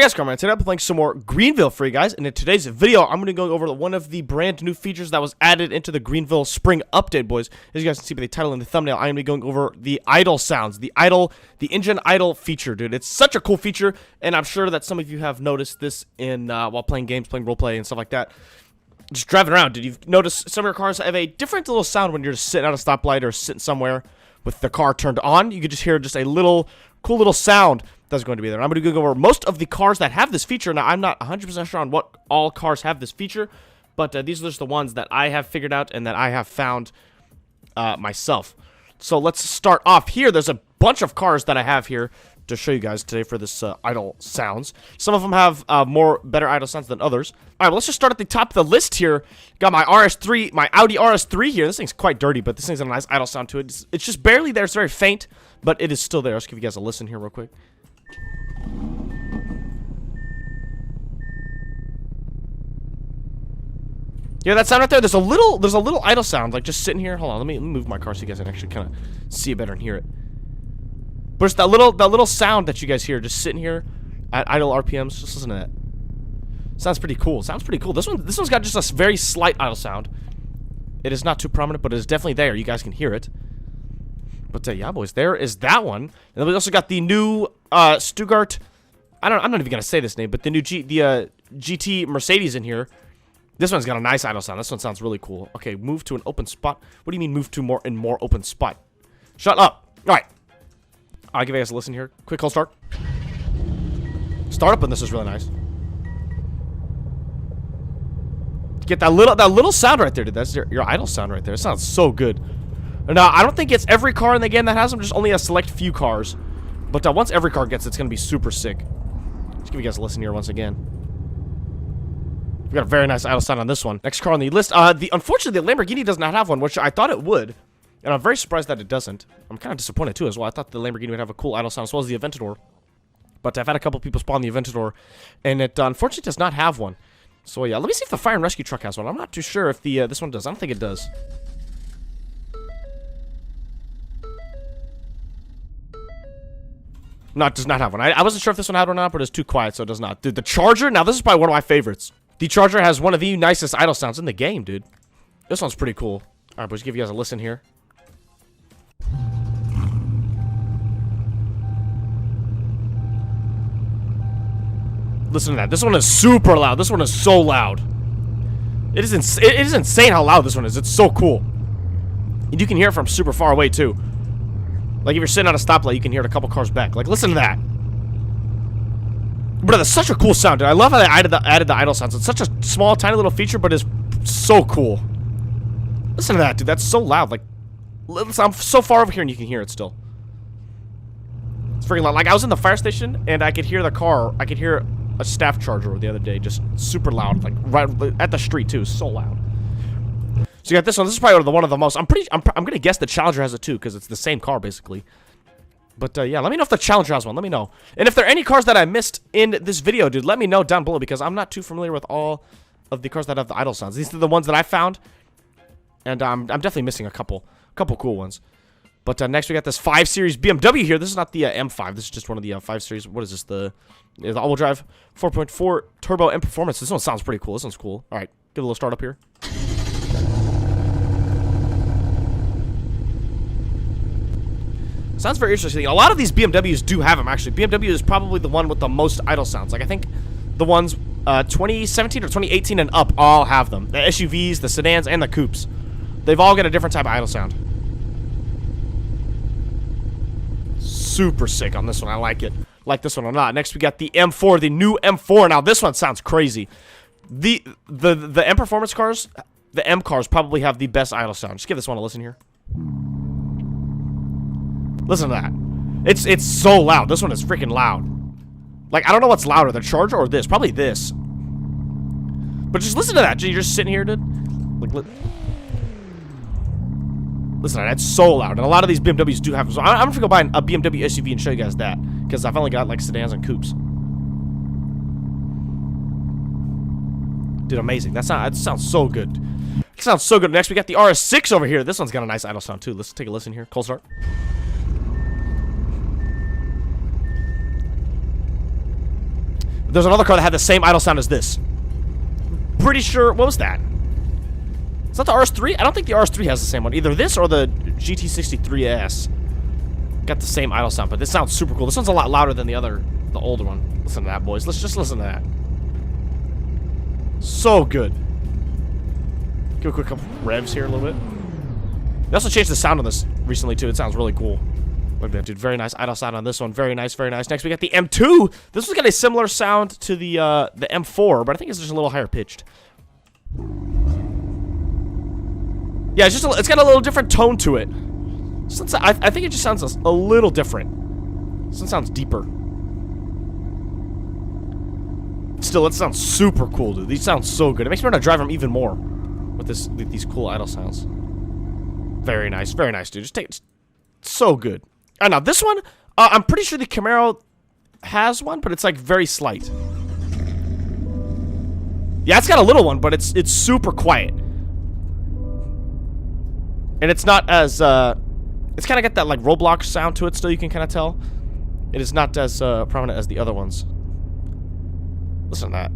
Hey guys, Carmen. Today I'm playing some more Greenville for you guys, and in today's video, I'm going to go over one of the brand new features that was added into the Greenville Spring Update, boys. As you guys can see by the title and the thumbnail, I'm going to be going over the idle sounds, the engine idle feature, dude. It's such a cool feature, and I'm sure that some of you have noticed this in while playing games, playing roleplay and stuff like that. Just driving around, dude. You've noticed some of your cars have a different little sound when you're just sitting at a stoplight or sitting somewhere with the car turned on. You could just hear just a little cool little sound that's going to be there. I'm going to go over most of the cars that have this feature. Now, I'm not 100% sure on what all cars have this feature, but these are just the ones that I have figured out and that I have found myself. So let's start off here. There's a bunch of cars that I have here to show you guys today for this idle sounds. Some of them have better idle sounds than others. All right, well, let's just start at the top of the list here. Got my RS3, my Audi RS3 here. This thing's quite dirty, but this thing's got a nice idle sound to it. It's just barely there. It's very faint, but it is still there. Let's give you guys a listen here real quick. Yeah, that sound right there. There's a little idle sound, like just sitting here. Hold on, let me move my car so you guys can actually kind of see it better and hear it. But it's that little sound that you guys hear just sitting here at idle RPMs. Just listen to that. Sounds pretty cool. Sounds pretty cool. This one's got just a very slight idle sound. It is not too prominent, but it is definitely there. You guys can hear it. But yeah, boys, there is that one. And then we also got the new Stuttgart. I'm not even gonna say this name, but the new GT Mercedes in here. This one's got a nice idle sound. This one sounds really cool. Okay, move to an open spot. What do you mean move to more open spot? Shut up. All right. I'll give you guys a listen here. Quick cold start. Start up, and this is really nice. Get that little sound right there, dude. That's your idle sound right there. It sounds so good. Now, I don't think it's every car in the game that has them. Just only a select few cars. But once every car gets it, it's going to be super sick. Let's give you guys a listen here once again. We've got a very nice idle sound on this one. Next car on the list. Unfortunately, the Lamborghini does not have one, which I thought it would. And I'm very surprised that it doesn't. I'm kind of disappointed, too, as well. I thought the Lamborghini would have a cool idle sound, as well as the Aventador. But I've had a couple people spawn the Aventador, and it unfortunately does not have one. So, yeah, let me see if the fire and rescue truck has one. I'm not too sure if this one does. I don't think it does. No, it does not have one. I wasn't sure if this one had one or not, but it's too quiet, so it does not. Dude, the Charger, now this is probably one of my favorites. The Charger has one of the nicest idle sounds in the game, dude. This one's pretty cool. All right, boys, give you guys a listen here. Listen to that. This one is super loud. This one is so loud. It is insane how loud this one is. It's so cool. And you can hear it from super far away, too. Like, if you're sitting at a stoplight, you can hear it a couple cars back. Like, listen to that. Bro, that's such a cool sound, dude. I love how they added the idle sounds. It's such a small, tiny little feature, but it's so cool. Listen to that, dude. That's so loud. Like, I'm so far over here, and you can hear it still. It's freaking loud. Like, I was in the fire station, and I could hear the car. I could hear a staff charger the other day, just super loud. Like, right at the street, too. So loud. So you got this one. This is probably one of the most. I'm gonna guess the Challenger has it too, because it's the same car basically. But yeah, let me know if the Challenger has one. Let me know. And if there are any cars that I missed in this video, dude, let me know down below, because I'm not too familiar with all of the cars that have the idle sounds. These are the ones that I found, and I'm definitely missing a couple cool ones. But next we got this 5 Series BMW here. This is not the M5. This is just one of the 5 Series. What is this? The all-wheel drive 4.4 turbo M Performance. This one sounds pretty cool. This one's cool. All right, give it a little start up here. Sounds very interesting. A lot of these BMWs do have them, actually. BMW is probably the one with the most idle sounds. Like, I think the ones 2017 or 2018 and up all have them. The SUVs, the sedans, and the coupes. They've all got a different type of idle sound. Super sick on this one. I like it. Like this one or not. Next, we got the M4, the new M4. Now, this one sounds crazy. The M Performance cars, the M cars probably have the best idle sound. Just give this one a listen here. Listen to that. It's so loud. This one is freaking loud. Like, I don't know what's louder, the Charger or this. Probably this. But just listen to that. You're just sitting here, dude. Like, listen to that. It's so loud. And a lot of these BMWs do have. So I'm gonna go buy a BMW SUV and show you guys that, because I've only got like sedans and coupes. Dude, amazing. That sounds so good. It sounds so good. Next, we got the RS6 over here. This one's got a nice idle sound too. Let's take a listen here. Cold start. There's another car that had the same idle sound as this. Pretty sure, what was that? Is that the RS3? I don't think the RS3 has the same one. Either this or the GT63S. Got the same idle sound, but this sounds super cool. This one's a lot louder than the older one. Listen to that, boys. Let's just listen to that. So good. Give a quick couple revs here a little bit. They also changed the sound on this recently, too. It sounds really cool. Look at that, dude. Very nice idle sound on this one. Very nice, very nice. Next, we got the M2. This one's got a similar sound to the M4, but I think it's just a little higher pitched. Yeah, it's got a little different tone to it. I think it just sounds a little different. This one sounds deeper. Still, it sounds super cool, dude. These sound so good. It makes me want to drive them even more with these cool idle sounds. Very nice, dude. Just take it. So good. Alright, now this one, I'm pretty sure the Camaro has one, but it's like very slight. Yeah, it's got a little one, but it's super quiet. And it's not as it's kind of got that like ROBLOX sound to it. Still, you can kind of tell it is not as prominent as the other ones. Listen to that.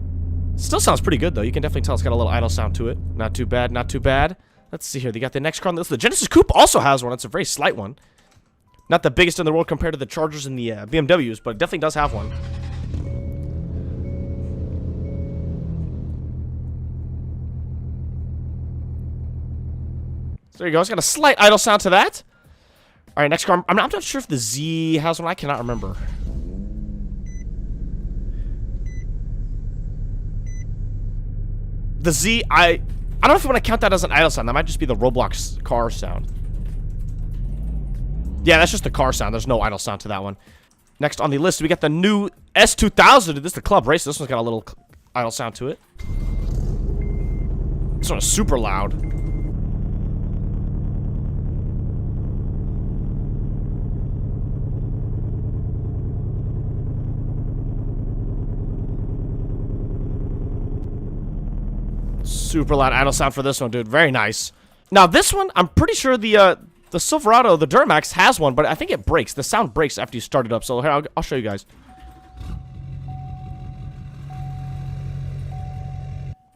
Still sounds pretty good though. You can definitely tell it's got a little idle sound to it. Not too bad. Not too bad. Let's see here. They got the next car on this. The Genesis Coupe also has one. It's a very slight one. Not the biggest in the world compared to the Chargers and the BMWs, but it definitely does have one. So there you go. It's got a slight idle sound to that. All right, next car. I'm not sure if the Z has one. I cannot remember. The Z, I don't know if you want to count that as an idle sound. That might just be the ROBLOX car sound. Yeah, that's just the car sound. There's no idle sound to that one. Next on the list, we got the new S2000. This is the club race. This one's got a little idle sound to it. This one is super loud. Super loud idle sound for this one, dude. Very nice. Now, this one, I'm pretty sure the Silverado, the Duramax, has one, but I think it breaks. The sound breaks after you start it up. So here, I'll show you guys.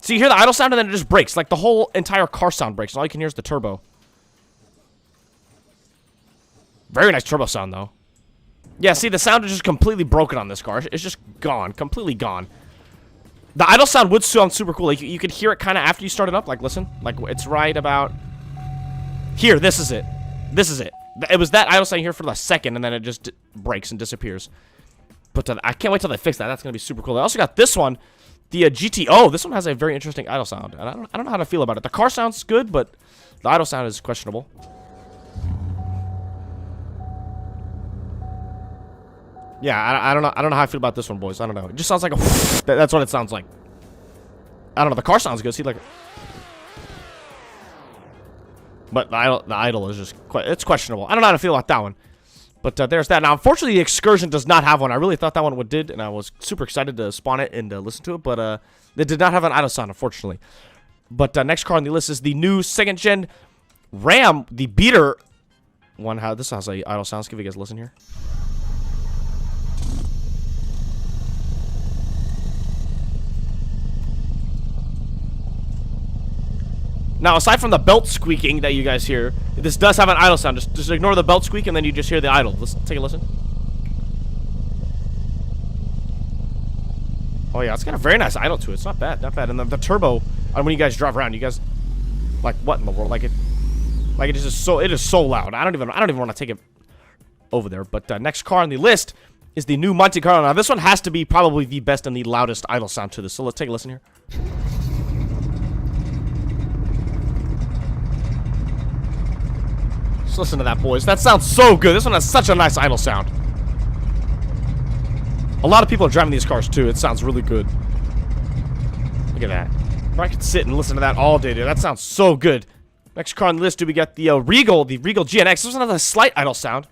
So you hear the idle sound, and then it just breaks. Like, the whole entire car sound breaks. And all you can hear is the turbo. Very nice turbo sound, though. Yeah, see, the sound is just completely broken on this car. It's just gone. Completely gone. The idle sound would sound super cool. Like, you could hear it kind of after you start it up. Like, listen. Like, it's right about here. This is it. This is it. It was that idle sound here for the second, and then it just breaks and disappears. But I can't wait till they fix that. That's going to be super cool. I also got this one, the GTO. This one has a very interesting idle sound. And I don't know how to feel about it. The car sounds good, but the idle sound is questionable. Yeah, I don't know how I feel about this one, boys. I don't know. It just sounds like a that's what it sounds like. I don't know. The car sounds good. See, like, but the idle is just it's questionable. I don't know how to feel about that one. But there's that. Now, unfortunately, the Excursion does not have one. I really thought that one did, and I was super excited to spawn it and listen to it. But it did not have an idle sound, unfortunately. But next car on the list is the new second-gen Ram, the beater one. This has a idle sound. Let's give you guys a listen here. Now, aside from the belt squeaking that you guys hear, this does have an idle sound. Just ignore the belt squeak, and then you just hear the idle. Let's take a listen. Oh, yeah, it's got a very nice idle to it. It's not bad, not bad. And the turbo, when you guys drive around, you guys, like, what in the world? Like, it is just so, it is so loud. I don't even want to take it over there. But next car on the list is the new Monte Carlo. Now, this one has to be probably the best and the loudest idle sound to this. So let's take a listen here. Just listen to that, boys. That sounds so good. This one has such a nice idle sound. A lot of people are driving these cars, too. It sounds really good. Look at that. I could sit and listen to that all day, dude. That sounds so good. Next car on the list, we got the Regal GNX. This one has a slight idle sound.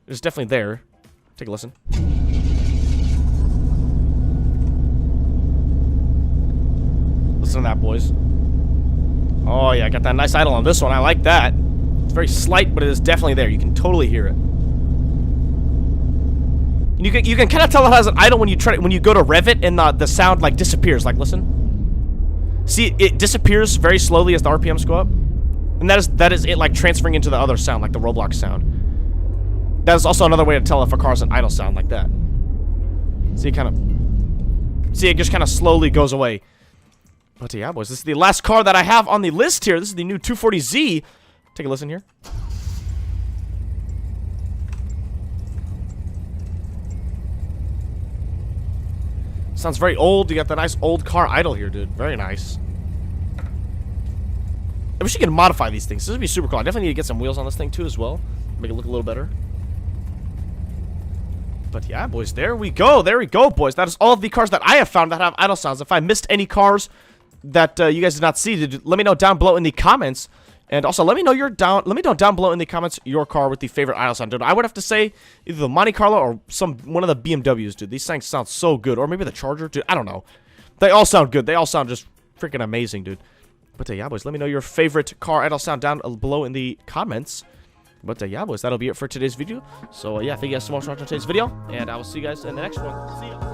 It's definitely there. Take a listen. Listen to that, boys. Oh, yeah. Got that nice idle on this one. I like that. It's very slight, but it is definitely there. You can totally hear it. And You can kind of tell it has an idle when you go to rev it and the sound like disappears. Like listen, see it disappears very slowly as the RPMs go up, and that is it like transferring into the other sound like the Roblox sound. That is also another way to tell if a car has an idle sound like that. See it just kind of slowly goes away. But yeah, boys, this is the last car that I have on the list here. This is the new 240Z. Take a listen here. Sounds very old. You got the nice old car idle here, dude. Very nice. I wish you could modify these things. This would be super cool. I definitely need to get some wheels on this thing too as well. Make it look a little better. But yeah, boys, there we go. There we go, boys. That is all of the cars that I have found that have idle sounds. If I missed any cars that you guys did not see, let me know down below in the comments. And also, let me know down below in the comments your car with the favorite idle sound, dude. I would have to say either the Monte Carlo or one of the BMWs, dude. These things sound so good. Or maybe the Charger, dude. I don't know. They all sound good. They all sound just freaking amazing, dude. But yeah, boys, let me know your favorite car idle sound down below in the comments. But yeah, boys, that'll be it for today's video. So yeah, thank you guys so much for watching today's video, and I will see you guys in the next one. See ya.